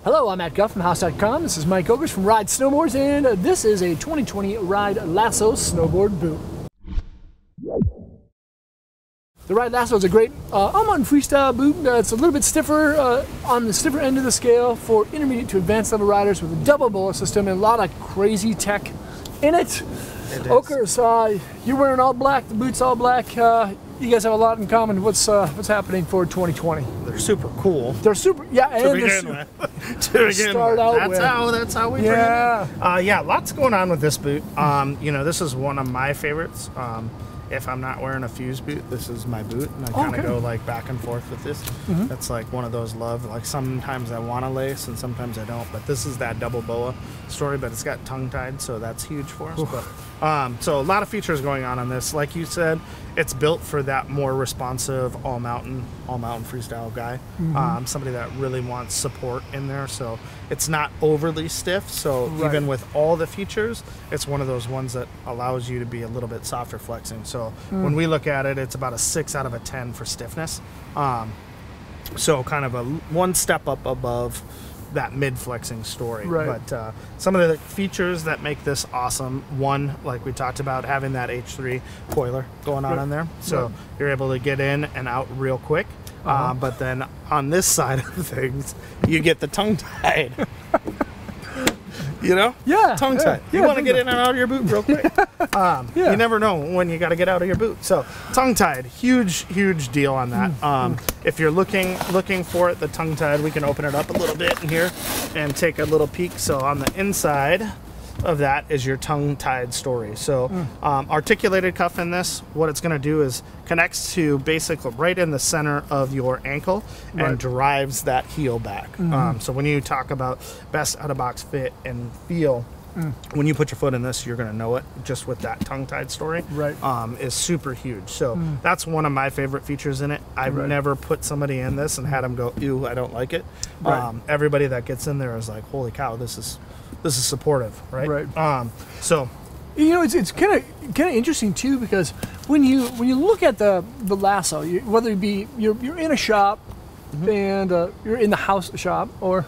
Hello, I'm Matt Guff from House.com. This is Mike Ogers from Ride Snowboards, and this is a 2020 Ride Lasso snowboard boot. The Ride Lasso is a great all-mountain freestyle boot. It's a little bit stiffer, on the stiffer end of the scale for intermediate to advanced level riders with a double boa system and a lot of crazy tech in it. Ogers, you're wearing all black, the boot's all black. You guys have a lot in common. What's happening for 2020? They're super cool. They're super, yeah. And That's how we bring it in. Yeah, lots going on with this boot. You know, this is one of my favorites. If I'm not wearing a fuse boot, this is my boot, and I kind of go like back and forth with this. That's like one of those like sometimes I want to lace and sometimes I don't, but this is that double boa story, but it's got tongue tied, so that's huge for us. But so a lot of features going on this. Like you said, it's built for that more responsive all mountain freestyle guy, somebody that really wants support in there. So it's not overly stiff. So even with all the features, it's one of those ones that allows you to be a little bit softer flexing. So when we look at it, it's about a 6 out of a 10 for stiffness. So kind of a one step up above that mid flexing story. But some of the features that make this awesome, one, like we talked about, having that H3 coiler going on there, so you're able to get in and out real quick. But then on this side of things, you get the tongue tied. You know? Yeah. Tongue tied. You want to get in and out of your boot real quick. You never know when you got to get out of your boot. So tongue tied, huge deal on that. If you're looking for it, the tongue tied, we can open it up a little bit in here and take a little peek. So on the inside of that is your tongue tied story. So articulated cuff in this, what it's going to do is connects to basically right in the center of your ankle and drives that heel back. So when you talk about best out of box fit and feel, when you put your foot in this, you're going to know it just with that tongue tied story. Is super huge. So that's one of my favorite features in it. I've never put somebody in this and had them go, ew, I don't like it. Everybody that gets in there is like, holy cow, this is supportive, right? So, you know, it's kind of interesting too, because when you look at the Lasso, whether it be you're in a shop and you're in the house shop or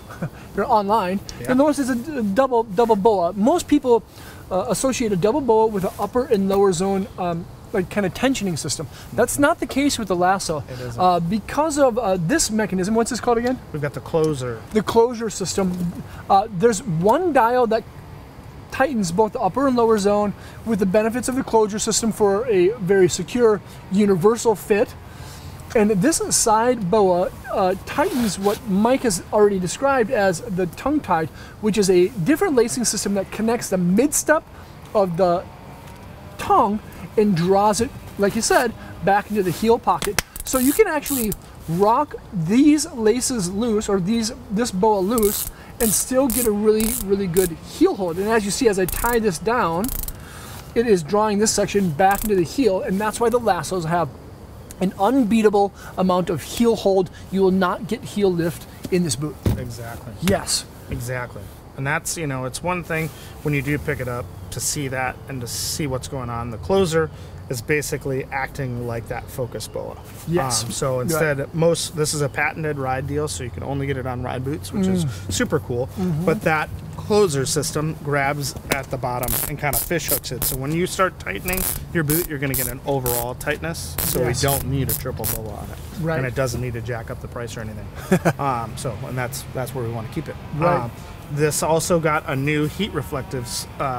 you're online, and notice it's a double boa. Most people associate a double boa with an upper and lower zone like kind of tensioning system. That's not the case with the Lasso. It isn't. Because of this mechanism. What's this called again? We've got the closer. The closure system. There's one dial that tightens both the upper and lower zone with the benefits of the closure system for a very secure universal fit. And this side boa tightens what Mike has already described as the tongue tied, which is a different lacing system that connects the mid-step of the tongue and draws it, like you said, back into the heel pocket. So you can actually rock these laces loose, or this boa loose, and still get a really good heel hold. And as you see, as I tie this down, it is drawing this section back into the heel, and that's why the Lassos have an unbeatable amount of heel hold. You will not get heel lift in this boot. Exactly. Yes. Exactly. And that's, you know, it's one thing when you do pick it up to see that and to see what's going on. The closer is basically acting like that focus boa. Yes. So instead, this is a patented ride deal, so you can only get it on ride boots, which is super cool. But that closer system grabs at the bottom and kind of fish hooks it. So when you start tightening your boot, you're going to get an overall tightness. So we don't need a triple boa on it, and it doesn't need to jack up the price or anything. And that's where we want to keep it. This also got a new heat reflective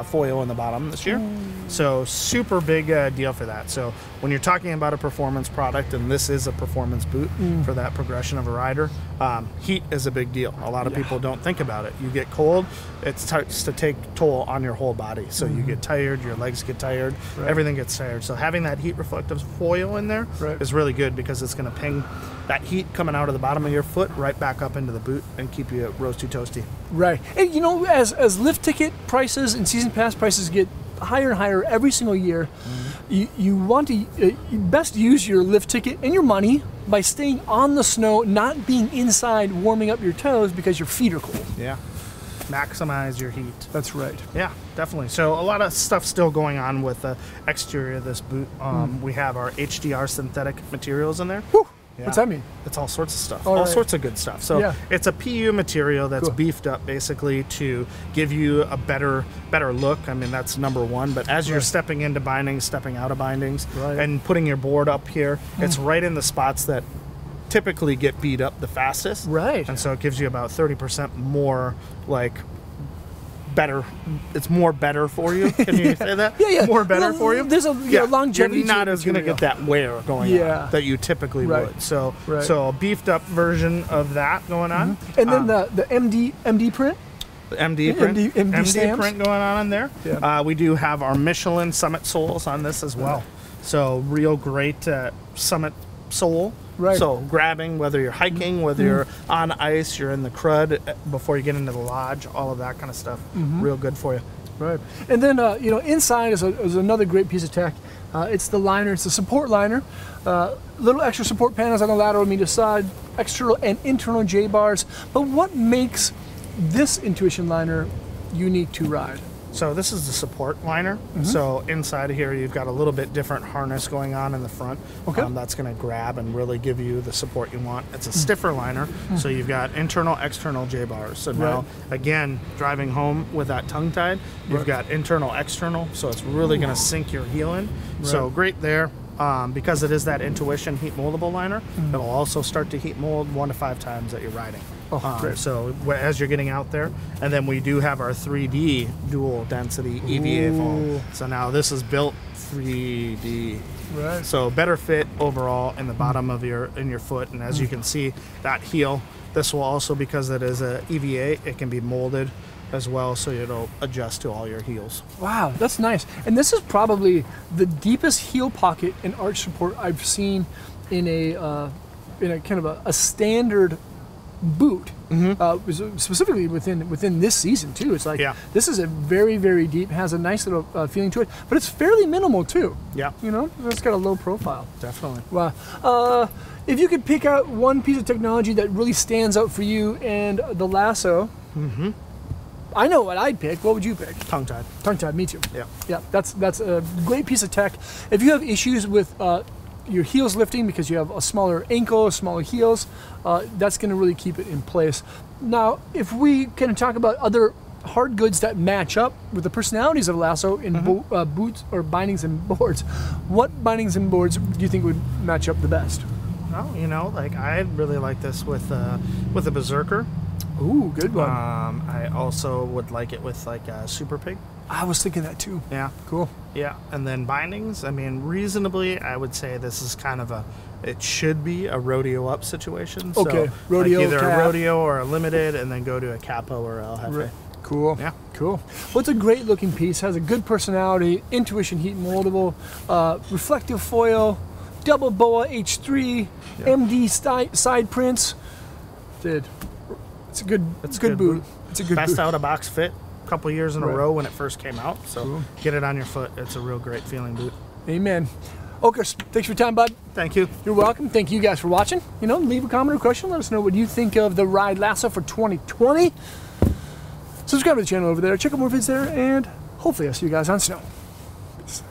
foil in the bottom this year. So super big deal for that. So when you're talking about a performance product, and this is a performance boot for that progression of a rider, heat is a big deal. A lot of people don't think about it. You get cold, it starts to take toll on your whole body. So you get tired, your legs get tired, everything gets tired. So having that heat reflective foil in there is really good, because it's going to ping that heat coming out of the bottom of your foot right back up into the boot and keep you roasty toasty. And you know, as lift ticket prices and season pass prices get higher and higher every single year, you want to best use your lift ticket and your money by staying on the snow, not being inside warming up your toes because your feet are cold. Maximize your heat. That's right. Yeah, definitely. So a lot of stuff still going on with the exterior of this boot. We have our HDR synthetic materials in there. Yeah. What's that mean? It's all sorts of stuff, all sorts of good stuff. So it's a PU material that's beefed up basically to give you a better look. I mean, that's number one. But as you're stepping into bindings, stepping out of bindings, and putting your board up here, it's right in the spots that typically get beat up the fastest. Right. And so it gives you about 30% more like better. It's more better for you. Can you say that? Yeah. More better for you. There's a longevity. You're not as going to get that wear going on that you typically would. So a beefed up version of that going on. And then the MD print. The MD print. MD print going on in there. Yeah. We do have our Michelin Summit soles on this as well. So real great Summit sole. Right. So grabbing, whether you're hiking, whether you're on ice, you're in the crud before you get into the lodge, all of that kind of stuff, real good for you. Right. And then inside is another great piece of tech. It's the liner. It's the support liner. Little extra support panels on the lateral and medial side, external and internal J bars. But what makes this Intuition liner unique to ride? So this is the support liner. So inside of here, you've got a little bit different harness going on in the front. Okay. That's going to grab and really give you the support you want. It's a stiffer liner, so you've got internal, external J bars. So now, again, driving home with that tongue tied, you've got internal, external, so it's really going to sink your heel in. So great there. Because it is that Intuition heat moldable liner, it'll also start to heat mold 1 to 5 times that you're riding. Great. So as you're getting out there, and then we do have our 3D Dual Density EVA foam. So now this is built 3D. Right. So better fit overall in the bottom of your foot, and as you can see, that heel. This will also, because it is a EVA, it can be molded as well, so it'll adjust to all your heels. Wow, that's nice. And this is probably the deepest heel pocket and arch support I've seen in a kind of a standard boot. Specifically within this season too. It's like this is a very, very deep, has a nice little feeling to it, but it's fairly minimal too. Yeah. You know, it's got a low profile. Definitely. Wow. If you could pick out one piece of technology that really stands out for you and the Lasso, I know what I'd pick. What would you pick? Tongue tied. Tongue tied, me too. Yeah. Yeah, that's a great piece of tech. If you have issues with your heels lifting because you have a smaller ankle, smaller heels, that's going to really keep it in place. Now, if we can talk about other hard goods that match up with the personalities of Lasso in boots or bindings and boards, what bindings and boards do you think would match up the best? Well, you know, like I really like this with a Berserker. Ooh, good one. I also would like it with like a Super Pig. I was thinking that too. Yeah. Cool. Yeah, and then bindings, I mean, reasonably, I would say this is kind of it should be a rodeo up situation. Okay, so rodeo, like either cap. a rodeo or a limited, and then go to a capo or El Jefe. Right. Cool. Yeah. Cool. Well, it's a great looking piece, has a good personality, Intuition heat moldable, reflective foil, double BOA H3, MD side prints. Dude, it's a good boot. It's a good Best boot. out of box fit. Couple years in a row when it first came out, so get it on your foot. It's a real great feeling boot. Amen. Okas, thanks for your time, bud. Thank you. You're welcome. Thank you guys for watching. You know, leave a comment or question. Let us know what you think of the Ride Lasso for 2020. Subscribe to the channel over there. Check out more vids there, and hopefully I'll see you guys on snow. Peace.